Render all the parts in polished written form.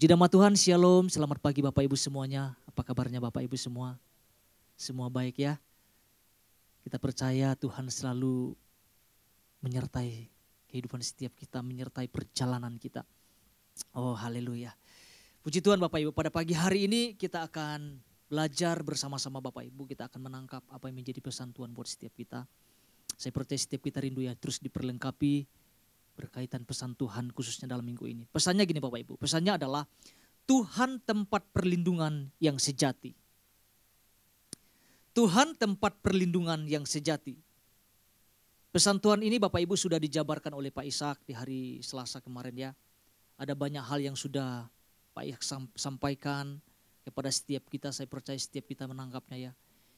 Puji nama Tuhan, Shalom, selamat pagi Bapak Ibu semuanya. Apa kabarnya Bapak Ibu semua? Semua baik ya? Kita percaya Tuhan selalu menyertai kehidupan setiap kita, menyertai perjalanan kita. Oh haleluya. Puji Tuhan Bapak Ibu, pada pagi hari ini kita akan belajar bersama-sama Bapak Ibu. Kita akan menangkap apa yang menjadi pesan Tuhan buat setiap kita. Saya percaya setiap kita rindu ya terus diperlengkapi berkaitan pesan Tuhan khususnya dalam minggu ini. Pesannya gini Bapak Ibu, pesannya adalah Tuhan tempat perlindungan yang sejati. Tuhan tempat perlindungan yang sejati. Pesan Tuhan ini Bapak Ibu sudah dijabarkan oleh Pak Ishak di hari Selasa kemarin ya. Ada banyak hal yang sudah Pak Ishak sampaikan kepada setiap kita, saya percaya setiap kita menangkapnya ya.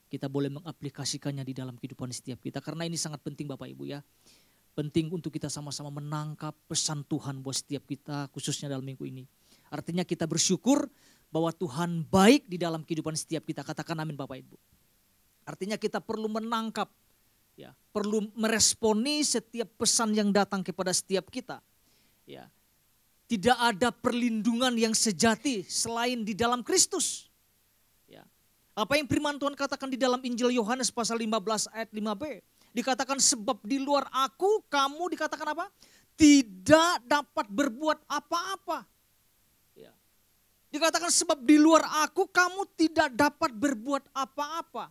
Kita boleh mengaplikasikannya di dalam kehidupan setiap kita karena ini sangat penting Bapak Ibu ya. Penting untuk kita sama-sama menangkap pesan Tuhan buat setiap kita khususnya dalam minggu ini. Artinya kita bersyukur bahwa Tuhan baik di dalam kehidupan setiap kita. Katakan amin Bapak Ibu. Artinya kita perlu menangkap, ya, perlu meresponi setiap pesan yang datang kepada setiap kita. Ya. Tidak ada perlindungan yang sejati selain di dalam Kristus. Ya. Apa yang firman Tuhan katakan di dalam Injil Yohanes pasal 15 ayat 5b. Dikatakan sebab di luar aku kamu dikatakan apa? Tidak dapat berbuat apa-apa. Ya. Dikatakan sebab di luar aku kamu tidak dapat berbuat apa-apa.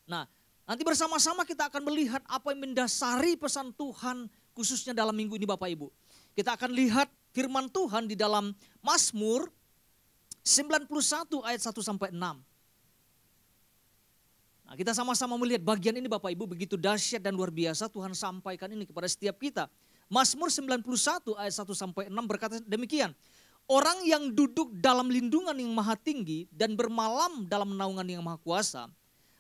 Nah nanti bersama-sama kita akan melihat apa yang mendasari pesan Tuhan khususnya dalam minggu ini Bapak Ibu. Kita akan lihat firman Tuhan di dalam Mazmur 91 ayat 1 sampai 6. Nah, kita sama-sama melihat bagian ini Bapak Ibu begitu dahsyat dan luar biasa Tuhan sampaikan ini kepada setiap kita. Mazmur 91 ayat 1 sampai 6 berkata demikian. Orang yang duduk dalam lindungan yang maha tinggi dan bermalam dalam naungan yang maha kuasa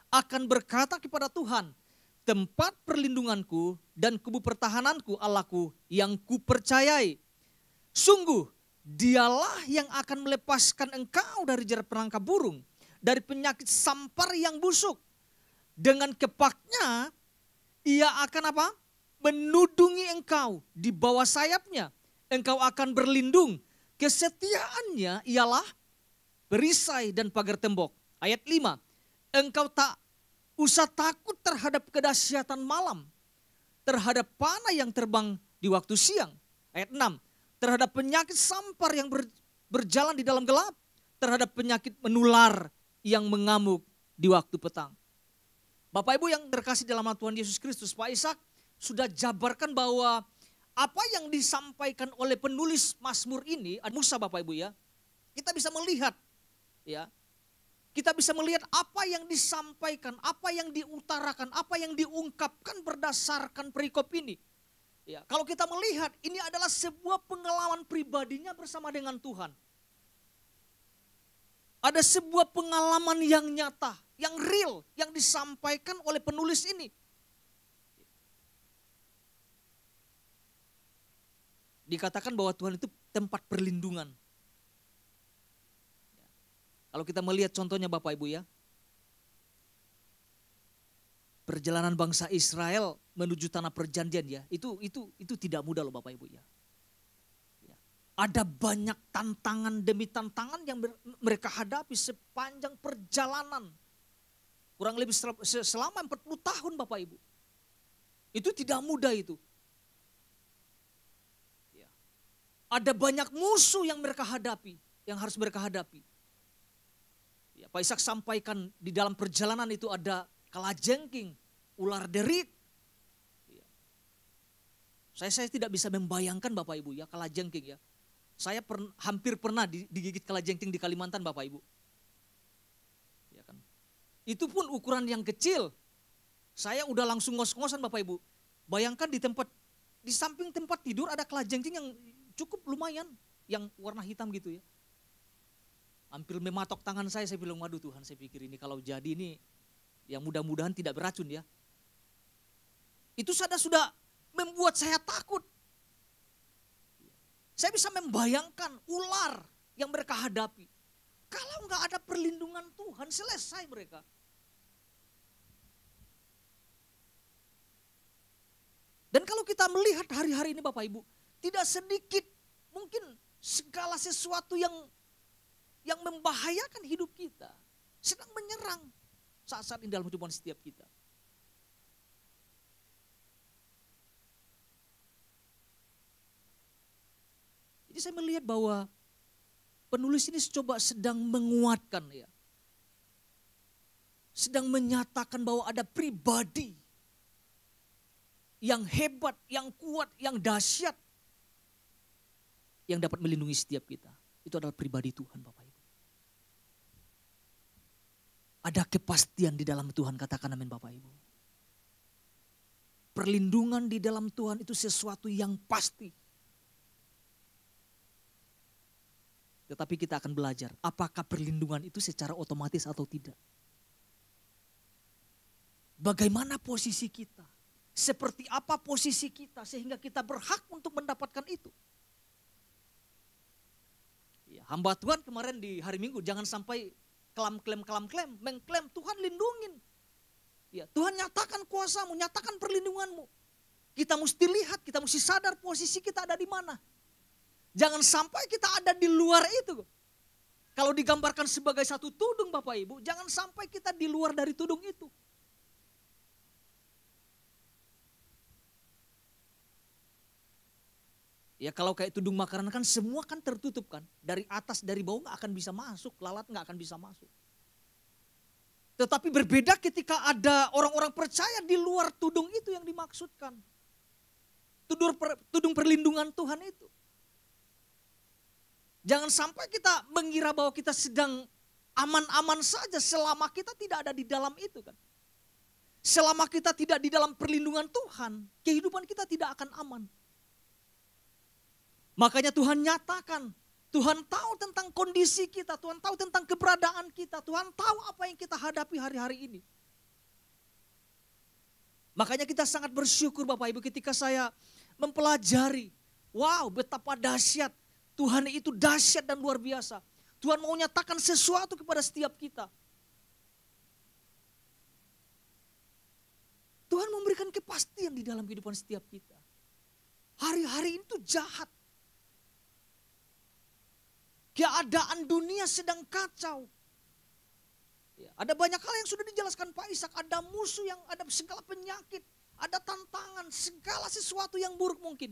akan berkata kepada Tuhan, tempat perlindunganku dan kubu pertahananku Allahku yang kupercayai. Sungguh dialah yang akan melepaskan engkau dari jerat perangkap burung, dari penyakit sampar yang busuk. Dengan kepaknya ia akan apa? Menudungi engkau di bawah sayapnya. Engkau akan berlindung. Kesetiaannya ialah perisai dan pagar tembok. Ayat 5. Engkau tak usah takut terhadap kedahsyatan malam. Terhadap panah yang terbang di waktu siang. Ayat 6. Terhadap penyakit sampar yang berjalan di dalam gelap. Terhadap penyakit menular yang mengamuk di waktu petang. Bapak Ibu yang terkasih dalam nama Tuhan Yesus Kristus, Pak Ishak sudah jabarkan bahwa apa yang disampaikan oleh penulis Mazmur ini, Musa Bapak Ibu ya, kita bisa melihat ya, kita bisa melihat apa yang disampaikan, apa yang diutarakan, apa yang diungkapkan berdasarkan perikop ini. Ya, kalau kita melihat ini adalah sebuah pengalaman pribadinya bersama dengan Tuhan. Ada sebuah pengalaman yang nyata, yang real, yang disampaikan oleh penulis ini. Dikatakan bahwa Tuhan itu tempat perlindungan. Kalau kita melihat contohnya Bapak Ibu ya. Perjalanan bangsa Israel menuju tanah perjanjian ya. Itu tidak mudah loh Bapak Ibu ya. Ada banyak tantangan demi tantangan yang mereka hadapi sepanjang perjalanan. Kurang lebih selama 40 tahun Bapak Ibu. Itu tidak mudah itu. Ya. Ada banyak musuh yang mereka hadapi, yang harus mereka hadapi. Ya, Pak Ishak sampaikan di dalam perjalanan itu ada kalajengking, ular derit. Ya. Saya tidak bisa membayangkan Bapak Ibu ya kalajengking ya. Saya hampir pernah digigit kalajengking di Kalimantan Bapak Ibu. Ya kan? Itu pun ukuran yang kecil. Saya udah langsung ngos-ngosan Bapak Ibu. Bayangkan di samping tempat tidur ada kalajengking yang cukup lumayan. Yang warna hitam gitu ya. Hampir mematok tangan saya bilang waduh Tuhan saya pikir ini kalau jadi ini yang mudah-mudahan tidak beracun ya. Itu sudah membuat saya takut. Saya bisa membayangkan ular yang mereka hadapi. Kalau nggak ada perlindungan Tuhan, selesai mereka. Dan kalau kita melihat hari-hari ini Bapak Ibu, tidak sedikit mungkin Segala sesuatu yang membahayakan hidup kita sedang menyerang saat-saat ini dalam kehidupan setiap kita. Jadi saya melihat bahwa penulis ini coba sedang menguatkan ya. Sedang menyatakan bahwa ada pribadi yang hebat, yang kuat, yang dahsyat yang dapat melindungi setiap kita. Itu adalah pribadi Tuhan Bapak Ibu. Ada kepastian di dalam Tuhan, katakan amin Bapak Ibu. Perlindungan di dalam Tuhan itu sesuatu yang pasti. Tetapi kita akan belajar apakah perlindungan itu secara otomatis atau tidak. Bagaimana posisi kita? Seperti apa posisi kita sehingga kita berhak untuk mendapatkan itu? Ya, hamba Tuhan kemarin di hari Minggu jangan sampai klaim, mengklaim Tuhan lindungin. Ya, Tuhan nyatakan kuasamu, nyatakan perlindunganmu. Kita mesti lihat, kita mesti sadar posisi kita ada di mana. Jangan sampai kita ada di luar itu. Kalau digambarkan sebagai satu tudung Bapak Ibu, jangan sampai kita di luar dari tudung itu. Ya kalau kayak tudung makanan kan semua kan tertutup kan. Dari atas, dari bawah gak akan bisa masuk, lalat gak akan bisa masuk. Tetapi berbeda ketika ada orang-orang percaya di luar tudung itu yang dimaksudkan. Tudung perlindungan Tuhan itu. Jangan sampai kita mengira bahwa kita sedang aman-aman saja selama kita tidak ada di dalam itu kan. Selama kita tidak di dalam perlindungan Tuhan, kehidupan kita tidak akan aman. Makanya Tuhan nyatakan, Tuhan tahu tentang kondisi kita, Tuhan tahu tentang keberadaan kita, Tuhan tahu apa yang kita hadapi hari-hari ini. Makanya kita sangat bersyukur Bapak Ibu ketika saya mempelajari, wow betapa dahsyat, Tuhan itu dahsyat dan luar biasa. Tuhan mau nyatakan sesuatu kepada setiap kita. Tuhan memberikan kepastian di dalam kehidupan setiap kita. Hari-hari itu jahat. Keadaan dunia sedang kacau. Ya, ada banyak hal yang sudah dijelaskan Pak Ishak. Ada musuh yang ada segala penyakit. Ada tantangan, segala sesuatu yang buruk mungkin.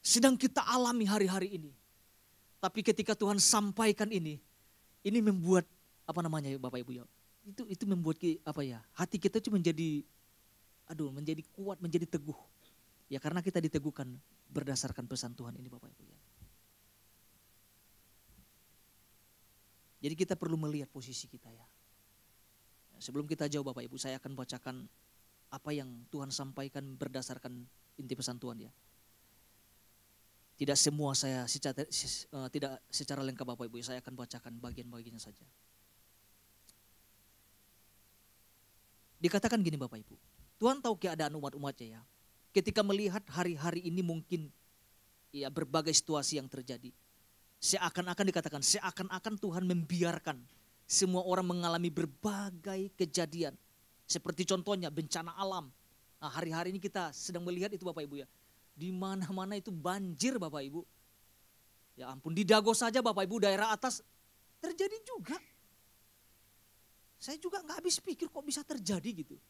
Sedang kita alami hari-hari ini. Tapi ketika Tuhan sampaikan ini membuat apa namanya ya Bapak Ibu ya. Itu membuat hati kita itu menjadi kuat, menjadi teguh. Ya karena kita diteguhkan berdasarkan pesan Tuhan ini Bapak Ibu ya. Jadi kita perlu melihat posisi kita ya. Sebelum kita jauh Bapak Ibu, saya akan bacakan apa yang Tuhan sampaikan berdasarkan inti pesan Tuhan ya. Tidak semua tidak secara lengkap Bapak Ibu, saya akan bacakan bagian-bagiannya saja. Dikatakan gini Bapak Ibu, Tuhan tahu keadaan umat-umatnya ya. Ketika melihat hari-hari ini mungkin ya berbagai situasi yang terjadi. Seakan-akan Tuhan membiarkan semua orang mengalami berbagai kejadian. Seperti contohnya bencana alam. Nah, hari-hari ini kita sedang melihat itu Bapak Ibu ya. Di mana-mana itu banjir Bapak Ibu. Ya ampun, di Dago saja Bapak Ibu daerah atas terjadi juga. Saya juga gak habis pikir kok bisa terjadi gitu.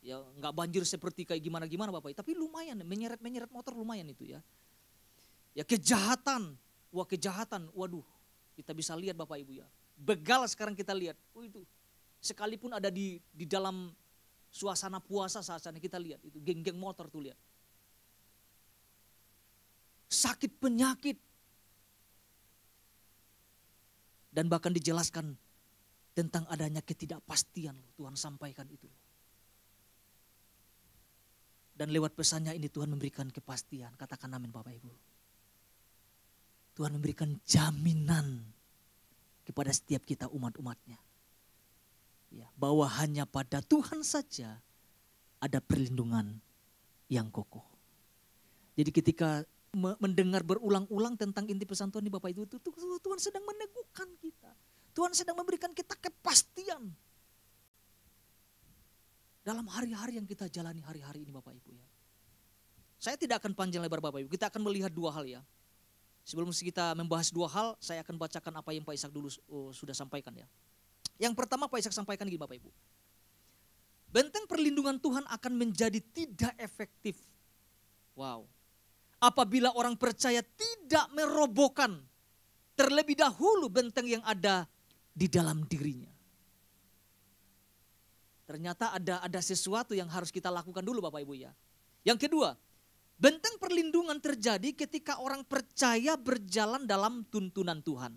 Ya gak banjir seperti kayak gimana-gimana Bapak Ibu. Tapi lumayan, menyeret motor lumayan itu ya. Ya kejahatan. Waduh kita bisa lihat Bapak Ibu ya. Begal sekarang kita lihat, itu sekalipun ada di dalam suasana puasa saat kita lihat, itu geng-geng motor tuh lihat. Sakit penyakit. Dan bahkan dijelaskan tentang adanya ketidakpastian loh, Tuhan sampaikan itu. Dan lewat pesannya ini Tuhan memberikan kepastian, katakan amin Bapak Ibu. Tuhan memberikan jaminan kepada setiap kita umat-umatnya. Ya, bahwa hanya pada Tuhan saja ada perlindungan yang kokoh. Jadi ketika mendengar berulang-ulang tentang inti pesan Tuhan ini Bapak Ibu, Tuhan sedang meneguhkan kita. Tuhan sedang memberikan kita kepastian. Dalam hari-hari yang kita jalani hari-hari ini Bapak Ibu ya. Saya tidak akan panjang lebar Bapak Ibu, kita akan melihat dua hal ya. Sebelum kita membahas dua hal, saya akan bacakan apa yang Pak Ishak dulu sudah sampaikan ya. Yang pertama Pak Ishak sampaikan gini Bapak Ibu. Benteng perlindungan Tuhan akan menjadi tidak efektif. Wow. Apabila orang percaya tidak merobohkan terlebih dahulu benteng yang ada di dalam dirinya. Ternyata ada sesuatu yang harus kita lakukan dulu Bapak Ibu ya. Yang kedua, benteng perlindungan terjadi ketika orang percaya berjalan dalam tuntunan Tuhan.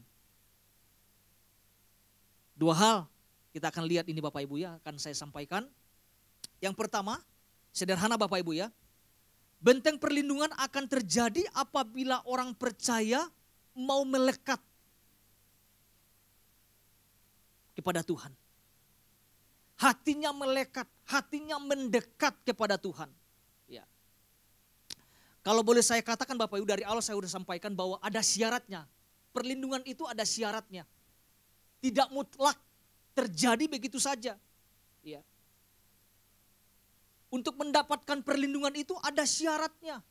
Dua hal kita akan lihat ini Bapak Ibu ya, akan saya sampaikan. Yang pertama, sederhana Bapak Ibu ya. Benteng perlindungan akan terjadi apabila orang percaya mau melekat kepada Tuhan. Hatinya melekat, hatinya mendekat kepada Tuhan. Ya. Kalau boleh saya katakan Bapak Ibu, dari awal saya sudah sampaikan bahwa ada syaratnya. Perlindungan itu ada syaratnya. Tidak mutlak terjadi begitu saja. Ya. Untuk mendapatkan perlindungan itu ada syaratnya.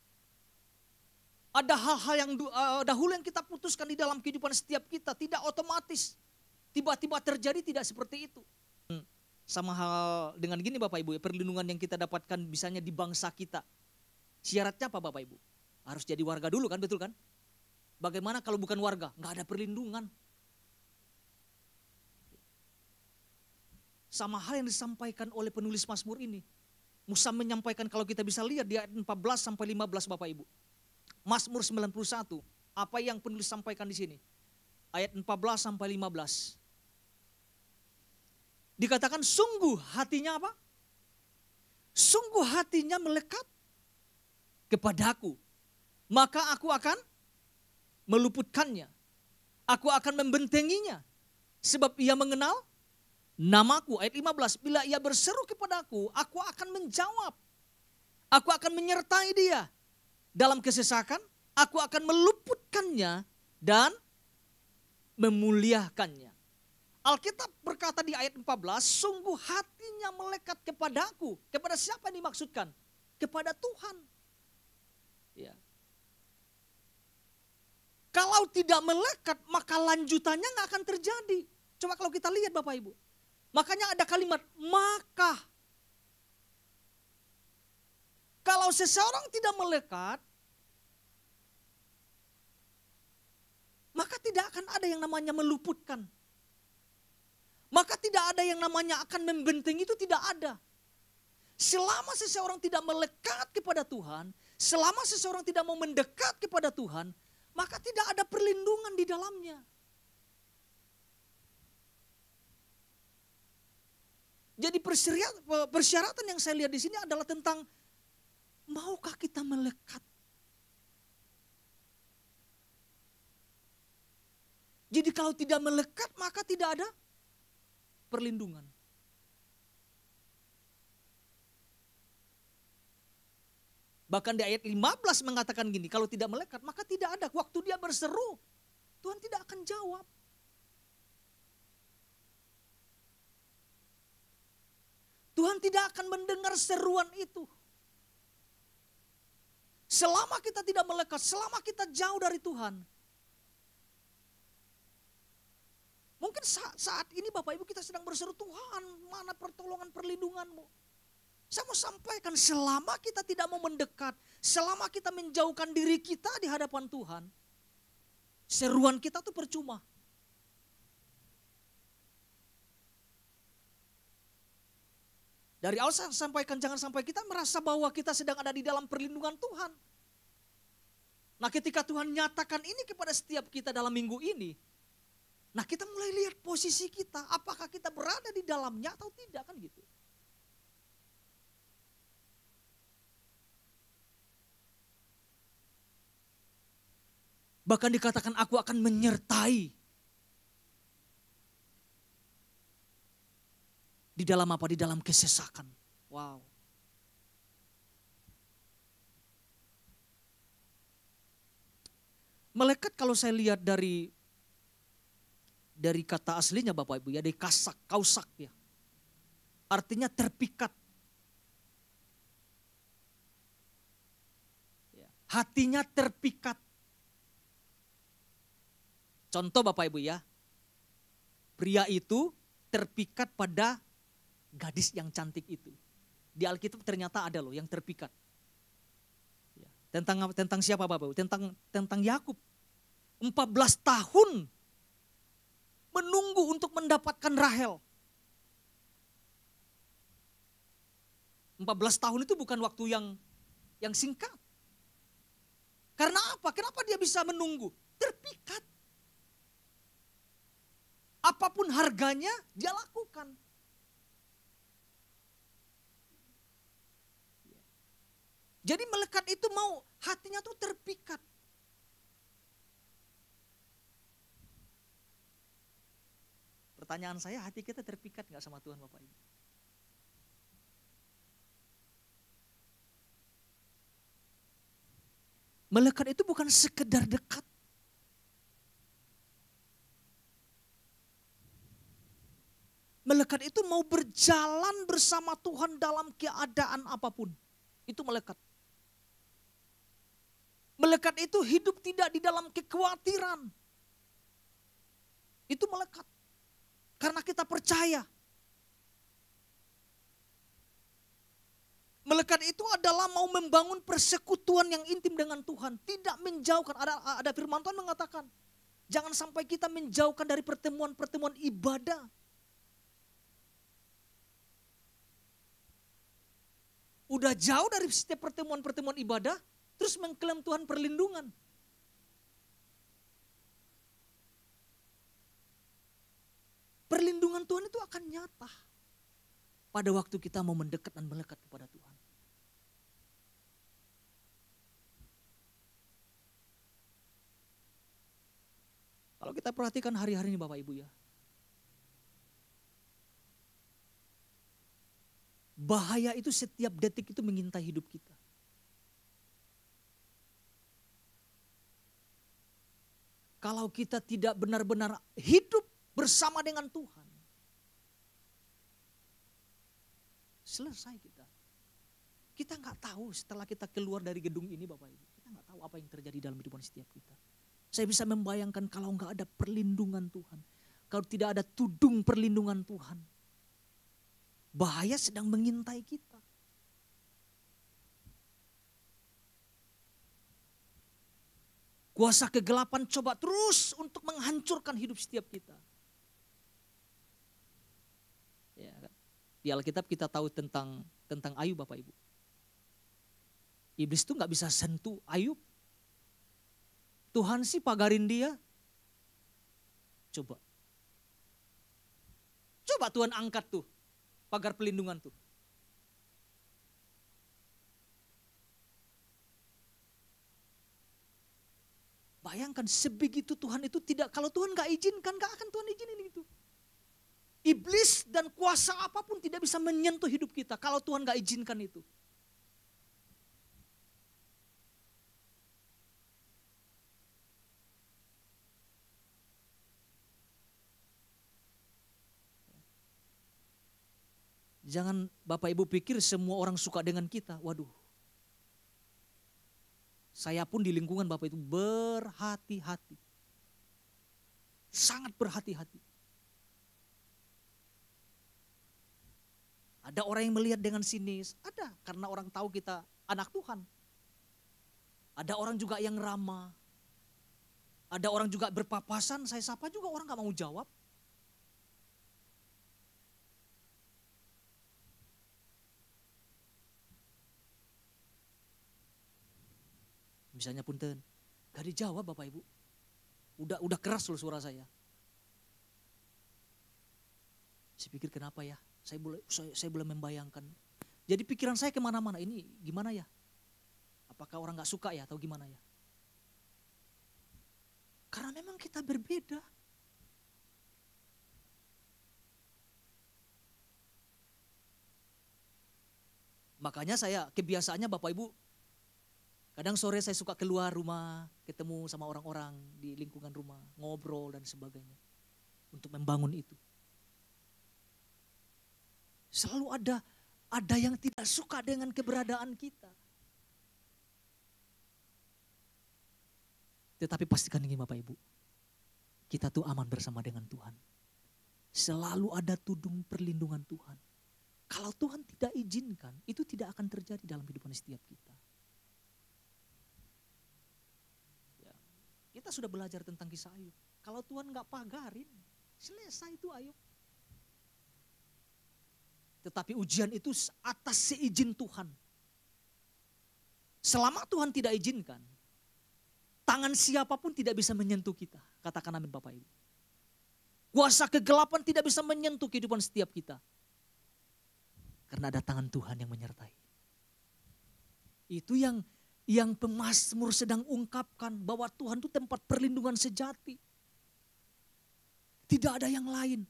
Ada hal-hal yang dahulu yang kita putuskan di dalam kehidupan setiap kita. Tidak otomatis. Tiba-tiba terjadi, tidak seperti itu. Sama hal dengan gini Bapak Ibu, perlindungan yang kita dapatkan misalnya di bangsa kita. Syaratnya apa Bapak Ibu? Harus jadi warga dulu kan, betul kan? Bagaimana kalau bukan warga? Nggak ada perlindungan. Sama hal yang disampaikan oleh penulis Mazmur ini. Musa menyampaikan kalau kita bisa lihat di ayat 14 sampai 15 Bapak Ibu. Mazmur 91, apa yang penulis sampaikan di sini? Ayat 14 sampai 15. Dikatakan sungguh hatinya apa? Sungguh hatinya melekat kepadaku. Maka aku akan meluputkannya. Aku akan membentenginya. Sebab ia mengenal namaku. Ayat 15. Bila ia berseru kepadaku, aku akan menjawab. Aku akan menyertai dia. Dalam kesesakan, aku akan meluputkannya dan memuliakannya. Alkitab berkata di ayat 14, sungguh hatinya melekat kepadaku. Kepada siapa yang dimaksudkan? Kepada Tuhan. Ya. Kalau tidak melekat, maka lanjutannya nggak akan terjadi. Coba kalau kita lihat Bapak Ibu. Makanya ada kalimat, maka. Kalau seseorang tidak melekat, maka tidak akan ada yang namanya meluputkan. Maka tidak ada yang namanya akan membentengi, itu tidak ada. Selama seseorang tidak melekat kepada Tuhan, selama seseorang tidak mau mendekat kepada Tuhan, maka tidak ada perlindungan di dalamnya. Jadi persyaratan yang saya lihat di sini adalah tentang maukah kita melekat. Jadi kalau tidak melekat maka tidak ada perlindungan. Bahkan di ayat 15 mengatakan gini, kalau tidak melekat maka tidak ada. Waktu dia berseru, Tuhan tidak akan jawab. Tuhan tidak akan mendengar seruan itu. Selama kita tidak melekat, selama kita jauh dari Tuhan. Mungkin saat ini Bapak Ibu kita sedang berseru, Tuhan mana pertolongan perlindungan-Mu. Saya mau sampaikan selama kita tidak mau mendekat, selama kita menjauhkan diri kita di hadapan Tuhan, seruan kita tuh percuma. Dari awal saya sampaikan jangan sampai kita merasa bahwa kita sedang ada di dalam perlindungan Tuhan. Nah ketika Tuhan nyatakan ini kepada setiap kita dalam minggu ini, nah kita mulai lihat posisi kita, apakah kita berada di dalamnya atau tidak kan gitu. Bahkan dikatakan aku akan menyertai. Di dalam apa? Di dalam kesesakan. Wow. Melekat kalau saya lihat dari kata aslinya Bapak Ibu ya, dari kausak ya. Artinya terpikat. Hatinya terpikat. Contoh Bapak Ibu ya, pria itu terpikat pada gadis yang cantik itu. Di Alkitab ternyata ada loh yang terpikat. Ya. Tentang siapa Bapak Ibu? Tentang Yakub. 14 tahun menunggu untuk mendapatkan Rahel. 14 tahun itu bukan waktu yang singkat. Karena apa? Kenapa dia bisa menunggu? Terpikat. Apapun harganya dia lakukan. Jadi melekat itu mau hatinya tuh terpikat. Pertanyaan saya, hati kita terpikat gak sama Tuhan Bapak Ibu? Melekat itu bukan sekedar dekat. Melekat itu mau berjalan bersama Tuhan dalam keadaan apapun. Itu melekat. Melekat itu hidup tidak di dalam kekhawatiran. Itu melekat. Karena kita percaya. Melekat itu adalah mau membangun persekutuan yang intim dengan Tuhan. Tidak menjauhkan. Ada firman Tuhan mengatakan, jangan sampai kita menjauhkan dari pertemuan-pertemuan ibadah. Udah jauh dari setiap pertemuan-pertemuan ibadah, terus mengklaim Tuhan perlindungan. Perlindungan Tuhan itu akan nyata pada waktu kita mau mendekat dan melekat kepada Tuhan. Kalau kita perhatikan hari-hari ini Bapak Ibu ya, bahaya itu setiap detik itu mengintai hidup kita. Kalau kita tidak benar-benar hidup bersama dengan Tuhan, selesai kita. Kita nggak tahu setelah kita keluar dari gedung ini Bapak Ibu, kita nggak tahu apa yang terjadi dalam kehidupan setiap kita. Saya bisa membayangkan kalau nggak ada perlindungan Tuhan, kalau tidak ada tudung perlindungan Tuhan, bahaya sedang mengintai kita. Kuasa kegelapan coba terus untuk menghancurkan hidup setiap kita. Ya, di Alkitab kita tahu tentang Ayub Bapak Ibu. Iblis itu nggak bisa sentuh Ayub. Tuhan sih pagarin dia. Coba Tuhan angkat tuh pagar pelindungan tuh. Bayangkan sebegitu Tuhan itu tidak, kalau Tuhan gak izinkan, gak akan Tuhan izinin itu. Iblis dan kuasa apapun tidak bisa menyentuh hidup kita kalau Tuhan gak izinkan itu. Jangan Bapak Ibu pikir semua orang suka dengan kita. Waduh. Saya pun di lingkungan Bapak itu berhati-hati. Sangat berhati-hati. Ada orang yang melihat dengan sinis. Ada, karena orang tahu kita anak Tuhan. Ada orang juga yang ramah. Ada orang juga berpapasan, saya sapa juga orang gak mau jawab. Misalnya punten, gak dijawab Bapak Ibu. Udah keras loh suara saya. Saya pikir kenapa ya? Saya belum membayangkan. Jadi pikiran saya kemana-mana, ini gimana ya? Apakah orang gak suka ya atau gimana ya? Karena memang kita berbeda. Makanya saya kebiasaannya Bapak Ibu, kadang sore saya suka keluar rumah, ketemu sama orang-orang di lingkungan rumah, ngobrol dan sebagainya. Untuk membangun itu. Selalu ada yang tidak suka dengan keberadaan kita. Tetapi pastikan ini Bapak Ibu, kita tuh aman bersama dengan Tuhan. Selalu ada tudung perlindungan Tuhan. Kalau Tuhan tidak izinkan, itu tidak akan terjadi dalam kehidupan setiap kita. Ya, kita sudah belajar tentang kisah Ayub. Kalau Tuhan gak pagarin, selesai itu Ayub. Tetapi ujian itu atas seizin Tuhan. Selama Tuhan tidak izinkan, tangan siapapun tidak bisa menyentuh kita. Katakan amin Bapak Ibu. Kuasa kegelapan tidak bisa menyentuh kehidupan setiap kita. Karena ada tangan Tuhan yang menyertai. Itu yang pemazmur sedang ungkapkan, bahwa Tuhan itu tempat perlindungan sejati. Tidak ada yang lain.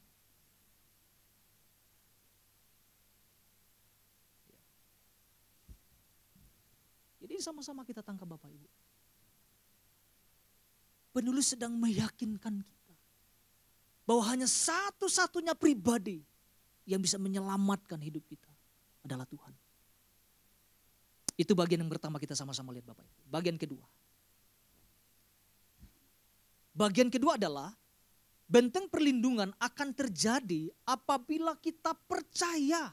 Jadi sama-sama kita tangkap Bapak Ibu. Penulis sedang meyakinkan kita bahwa hanya satu-satunya pribadi yang bisa menyelamatkan hidup kita adalah Tuhan. Itu bagian yang pertama kita sama-sama lihat Bapak Ibu. Bagian kedua. Bagian kedua adalah benteng perlindungan akan terjadi apabila kita percaya.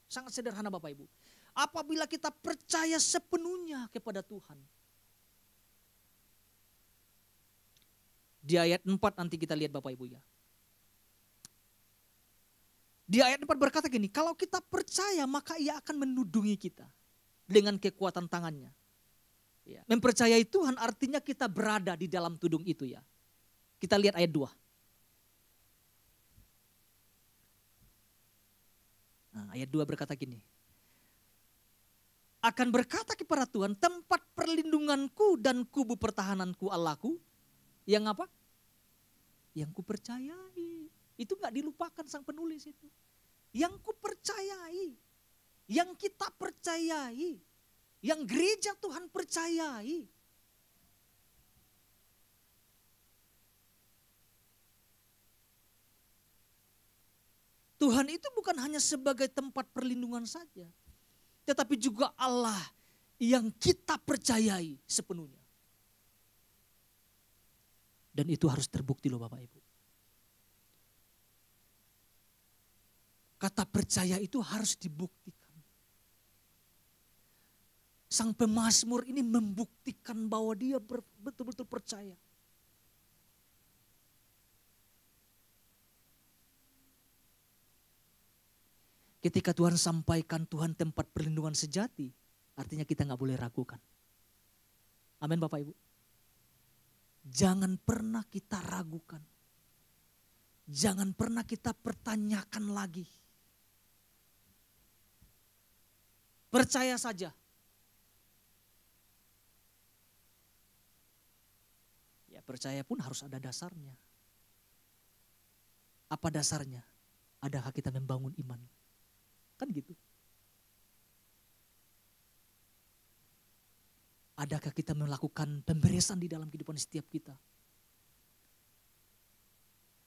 Sangat sederhana Bapak Ibu. Apabila kita percaya sepenuhnya kepada Tuhan. Di ayat 4 nanti kita lihat Bapak Ibu ya. Di ayat 4 berkata gini, kalau kita percaya maka ia akan menudungi kita dengan kekuatan tangannya. Ya. Mempercayai Tuhan artinya kita berada di dalam tudung itu ya. Kita lihat ayat 2. Nah, ayat 2 berkata gini. Akan berkata kepada Tuhan, tempat perlindunganku dan kubu pertahananku Allahku. Yang apa? Yang kupercayai. Itu gak dilupakan sang penulis itu. Yang kupercayai. Yang kita percayai. Yang gereja Tuhan percayai. Tuhan itu bukan hanya sebagai tempat perlindungan saja. Tetapi juga Allah yang kita percayai sepenuhnya. Dan itu harus terbukti loh Bapak Ibu. Kata percaya itu harus dibuktikan. Sang pemazmur ini membuktikan bahwa dia betul-betul percaya. Ketika Tuhan sampaikan Tuhan tempat perlindungan sejati, artinya kita gak boleh ragukan. Amin Bapak Ibu. Jangan pernah kita ragukan. Jangan pernah kita pertanyakan lagi. Percaya saja. Ya percaya pun harus ada dasarnya. Apa dasarnya? Adakah kita membangun iman? Kan gitu. Adakah kita melakukan pemberesan di dalam kehidupan setiap kita?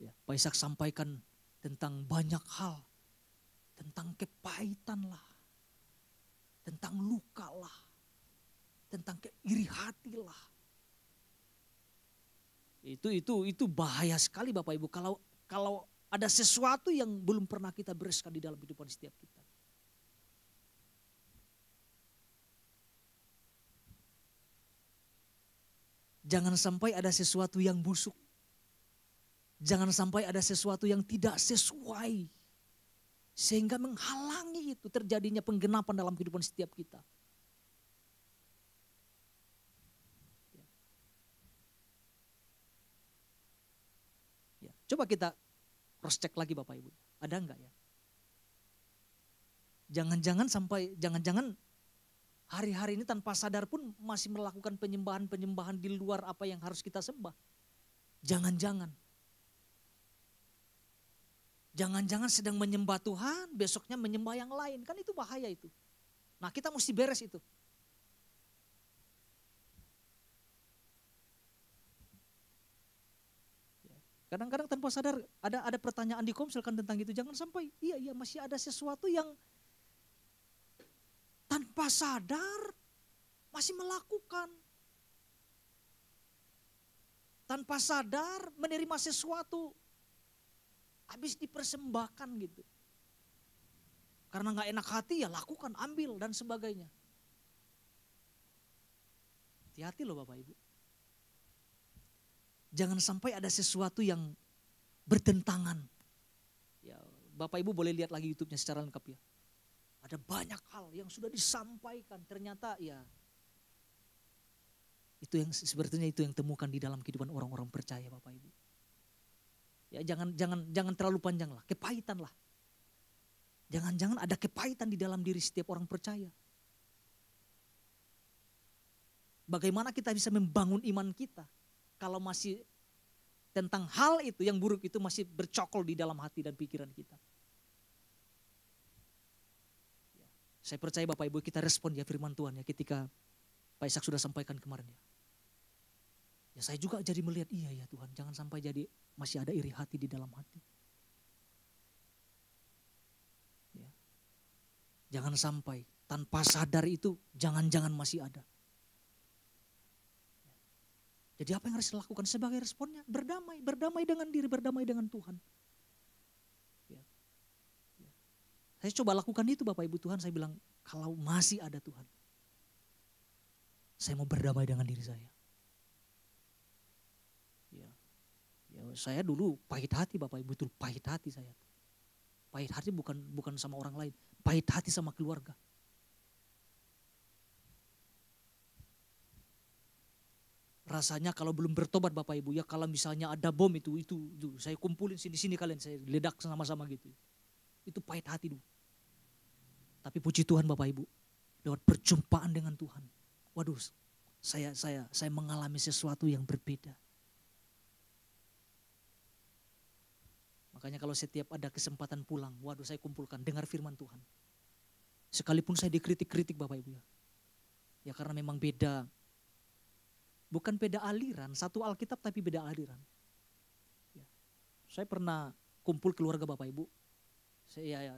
Ya, Pak Ishak sampaikan tentang banyak hal. Tentang kepahitan lah. Tentang luka lah. Tentang keiri hati lah. Itu bahaya sekali Bapak Ibu. Kalau ada sesuatu yang belum pernah kita bereskan di dalam kehidupan setiap kita. Jangan sampai ada sesuatu yang busuk. Jangan sampai ada sesuatu yang tidak sesuai. Sehingga menghalangi itu terjadinya penggenapan dalam kehidupan setiap kita. Ya, coba kita cross check lagi Bapak Ibu. Ada enggak ya? Jangan-jangan hari-hari ini tanpa sadar pun masih melakukan penyembahan-penyembahan di luar apa yang harus kita sembah. Jangan-jangan sedang menyembah Tuhan, besoknya menyembah yang lain. Kan itu bahaya itu. Nah kita mesti beres itu. Kadang-kadang tanpa sadar ada pertanyaan di komsel kan tentang itu. Jangan sampai iya masih ada sesuatu yang tanpa sadar masih melakukan. tanpa sadar menerima sesuatu, habis dipersembahkan gitu. Karena gak enak hati ya lakukan, ambil dan sebagainya. Hati-hati loh Bapak Ibu. Jangan sampai ada sesuatu yang bertentangan. Ya, Bapak Ibu boleh lihat lagi YouTube-nya secara lengkap ya. Ada banyak hal yang sudah disampaikan, ternyata ya itu yang sepertinya itu yang temukan di dalam kehidupan orang-orang percaya Bapak Ibu. Ya jangan terlalu panjang lah, kepahitan lah. Jangan-jangan ada kepahitan di dalam diri setiap orang percaya. Bagaimana kita bisa membangun iman kita kalau masih tentang hal itu yang buruk itu masih bercokol di dalam hati dan pikiran kita. Ya, saya percaya Bapak Ibu kita respon ya firman Tuhan ya ketika Pak Ishak sudah sampaikan kemarin ya. Ya saya juga jadi melihat iya ya Tuhan jangan sampai jadi masih ada iri hati di dalam hati. Ya. Jangan sampai tanpa sadar itu jangan-jangan masih ada. Jadi apa yang harus dilakukan sebagai responnya? Berdamai dengan diri, berdamai dengan Tuhan. Ya. Ya. Saya coba lakukan itu Bapak Ibu Tuhan, saya bilang kalau masih ada Tuhan. Saya mau berdamai dengan diri saya. Ya. Ya, saya dulu pahit hati Bapak Ibu, betul pahit hati saya. Pahit hati bukan sama orang lain, pahit hati sama keluarga. Rasanya kalau belum bertobat Bapak Ibu ya kalau misalnya ada bom itu saya kumpulin sini kalian saya ledak sama-sama gitu. Itu pahit hati dulu. Tapi puji Tuhan Bapak Ibu lewat perjumpaan dengan Tuhan. Waduh, saya mengalami sesuatu yang berbeda. Makanya kalau setiap ada kesempatan pulang, waduh saya kumpulkan dengar firman Tuhan. Sekalipun saya dikritik-kritik Bapak Ibu ya. Ya karena memang beda. Bukan beda aliran, satu Alkitab tapi beda aliran. Ya. Saya pernah kumpul keluarga Bapak Ibu.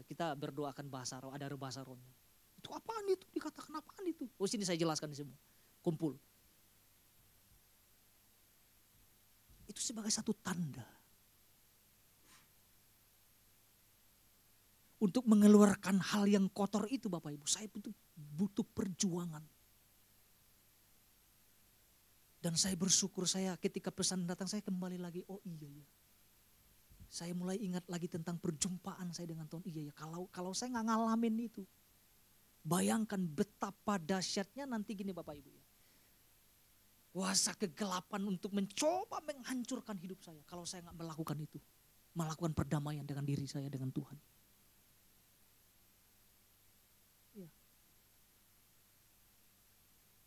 Kita berdoakan bahasa roh, ada bahasa rohnya. Itu apaan itu? Dikatakan apaan itu? Oh sini saya jelaskan semua. Kumpul. Itu sebagai satu tanda. Untuk mengeluarkan hal yang kotor itu Bapak Ibu, saya butuh perjuangan. Dan saya bersyukur saya ketika pesan datang saya kembali lagi, oh iya ya. Saya mulai ingat lagi tentang perjumpaan saya dengan Tuhan. Iya ya, kalau saya nggak ngalamin itu. Bayangkan betapa dahsyatnya nanti gini Bapak Ibu ya. Kuasa kegelapan untuk mencoba menghancurkan hidup saya. Kalau saya nggak melakukan itu. Melakukan perdamaian dengan diri saya dengan Tuhan.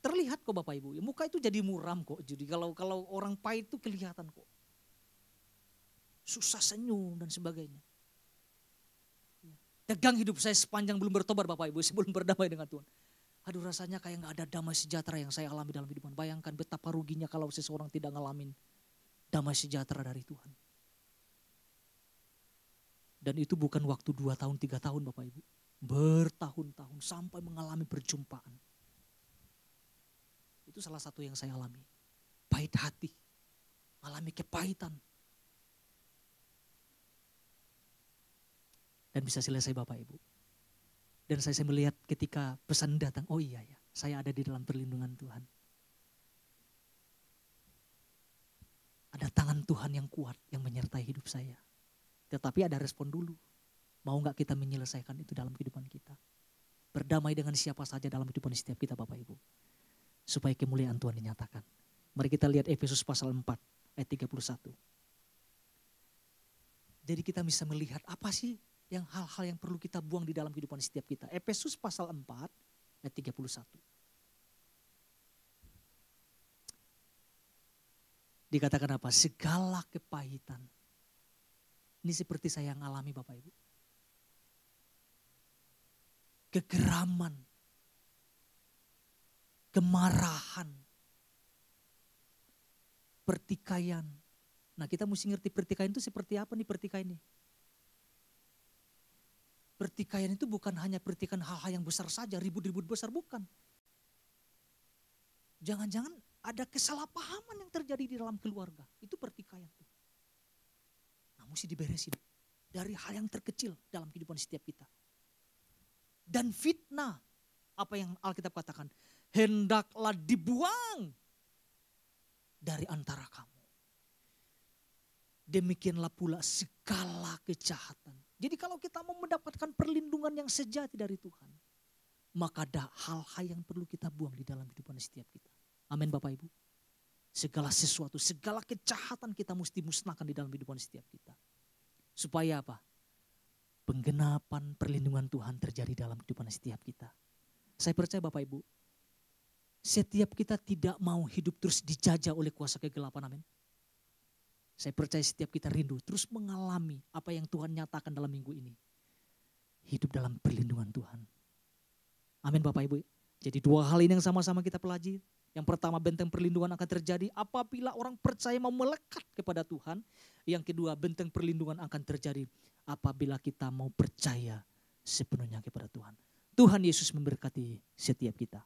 Terlihat kok Bapak Ibu, muka itu jadi muram kok. Jadi kalau orang pahit itu kelihatan kok. Susah senyum dan sebagainya. Tegang hidup saya sepanjang belum bertobat Bapak Ibu, sebelum berdamai dengan Tuhan. Aduh rasanya kayak gak ada damai sejahtera yang saya alami dalam kehidupan. Bayangkan betapa ruginya kalau seseorang tidak ngalamin damai sejahtera dari Tuhan. Dan itu bukan waktu 2 tahun, 3 tahun Bapak Ibu. Bertahun-tahun sampai mengalami perjumpaan. Itu salah satu yang saya alami. Pahit hati. Alami kepahitan. Dan bisa selesai Bapak Ibu. Dan saya melihat ketika pesan datang, oh iya ya, saya ada di dalam perlindungan Tuhan. Ada tangan Tuhan yang kuat yang menyertai hidup saya. Tetapi ada respon dulu. Mau gak kita menyelesaikan itu dalam kehidupan kita. Berdamai dengan siapa saja dalam kehidupan setiap kita Bapak Ibu. Supaya kemuliaan Tuhan dinyatakan. Mari kita lihat Efesus pasal 4 ayat 31. Jadi kita bisa melihat apa sih yang hal-hal yang perlu kita buang di dalam kehidupan setiap kita. Efesus pasal 4 ayat 31. Dikatakan apa? Segala kepahitan. Ini seperti saya yang alami Bapak Ibu. Kegeraman. Kemarahan. Pertikaian. Nah kita mesti ngerti pertikaian itu seperti apa nih pertikaian ini. Pertikaian itu bukan hanya pertikaian hal-hal yang besar saja, ribut-ribut besar, bukan. Jangan-jangan ada kesalahpahaman yang terjadi di dalam keluarga. Itu pertikaian tuh. Nah, mesti diberesin dari hal yang terkecil dalam kehidupan setiap kita. Dan fitnah, apa yang Alkitab katakan, hendaklah dibuang dari antara kamu. Demikianlah pula segala kejahatan. Jadi kalau kita mau mendapatkan perlindungan yang sejati dari Tuhan, maka ada hal-hal yang perlu kita buang di dalam kehidupan setiap kita. Amin Bapak Ibu. Segala sesuatu, segala kejahatan kita mesti musnahkan di dalam kehidupan setiap kita. Supaya apa? Penggenapan perlindungan Tuhan terjadi dalam kehidupan setiap kita. Saya percaya Bapak Ibu, setiap kita tidak mau hidup terus dijajah oleh kuasa kegelapan, amin. Saya percaya setiap kita rindu terus mengalami apa yang Tuhan nyatakan dalam minggu ini. Hidup dalam perlindungan Tuhan. Amin Bapak Ibu. Jadi dua hal ini yang sama-sama kita pelajari. Yang pertama, benteng perlindungan akan terjadi apabila orang percaya mau melekat kepada Tuhan. Yang kedua, benteng perlindungan akan terjadi apabila kita mau percaya sepenuhnya kepada Tuhan. Tuhan Yesus memberkati setiap kita.